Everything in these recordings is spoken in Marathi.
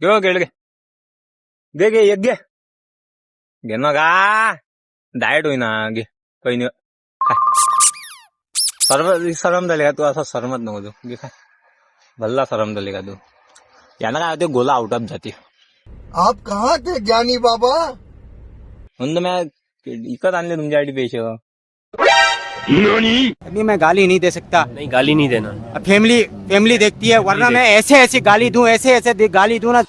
घेऊ गेड घे घे घे एक घे घे ना का डायट होईना घे काही नाही सरम झाले का तू असं सरमत नको तू घे काय भल्ला सरम झाले का तू यानं काय होते गोला आउट ऑफ जाते आप कहाँ थे ज्ञानी बाबा? म्हणून मी इकत आणले तुमच्यासाठी पैसे अभी मैं गाली नहीं दे सकता। नहीं गाली नहीं देना। अब फैमिली देखती है, वरना मैं ऐसे ऐसे गाली दूं, ऐसे ऐसे गाली दूं ना।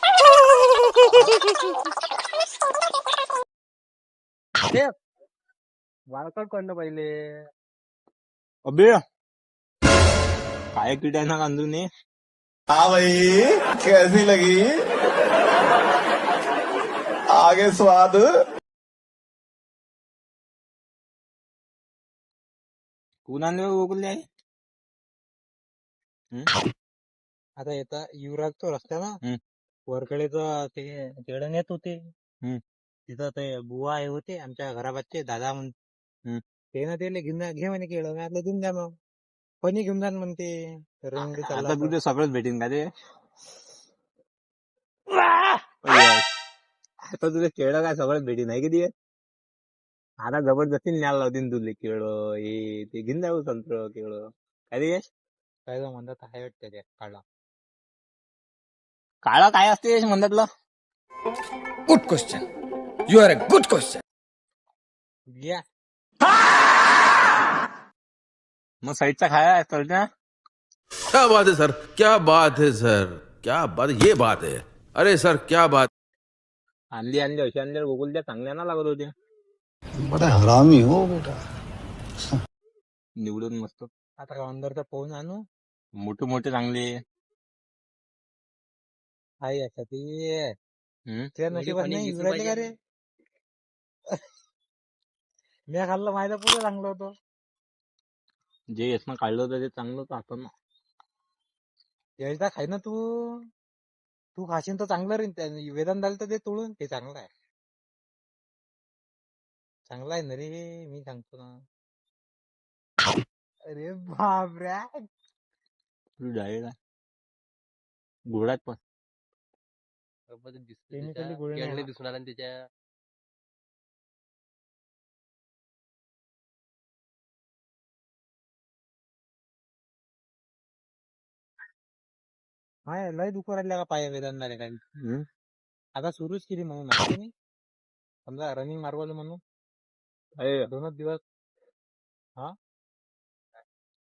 वाळकट कोणतं पहिले अबे काय किट आहे ना कांदून हाँ भाई, कैसी लगी? आगे स्वाद. कोण आणले गोकुले आहे आता येता युवराज तो रस्ता ना वरकडेच ते तिकडे येत होते तिथं ते बुवा आहे होते आमच्या घराबाचे दादा म्हणून ते ना त्याला घेऊन घे म्हणे केळं मी आपलं देऊन द्या मग कोणी घेऊन जा म्हणते रंग चालला आता तुझे सगळंच भेटेन का ते आता तुझे केळं काय सगळंच भेटेन आहे किती आता जबरदस्ती न्यायला लावतील तुझे केळं हे ते घेऊन जाऊ संत्र केळं काय रे यश काय तो म्हणतात आहे वाटतं ते काढला काळं काय असते यश म्हणतातलं Good question. You are a good question. घ्या मग साईडचा खाया असतं ना क्या बात है सर, क्या बात है सर, क्या बात, ये बात है. अरे सर क्या बात. आणली अशी आणल्या गोकुलच्या चांगल्या ना लागत होत्या बड़ा हरामी हो बेटा. निवडून मस्त आता का अंदरचा पोहून आणू मोठे मोठे चांगले आहे याच्या ते हम्म त्या नशिबात नाही युवराज का रे मी खाल्लं माहिती पुढे चांगलं होतं जे यशनं काढलं होतं ते चांगलंच असतं ना यायचा खाय ना तू तू खाशील तर चांगलं रे वेदन झालं तर ते तोडून ते चांगलं आहे चांगला आहे ना रे मी सांगतो ना अरे बापरे तू डायरेक्ट आहे घोडात पण केमिकली गोळी नाही ना. दिसून आला ना त्याच्या हाय लय दुःख राहिल्या का पाय वेदन झाले काय आता सुरूच केली म्हणून माहिती नाही समजा रनिंग मारवलं म्हणून अरे दोनच दिवस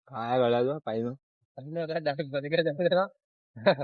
काय गळायचं पाहिजे चांगले होता डायरेक्ट बरे काय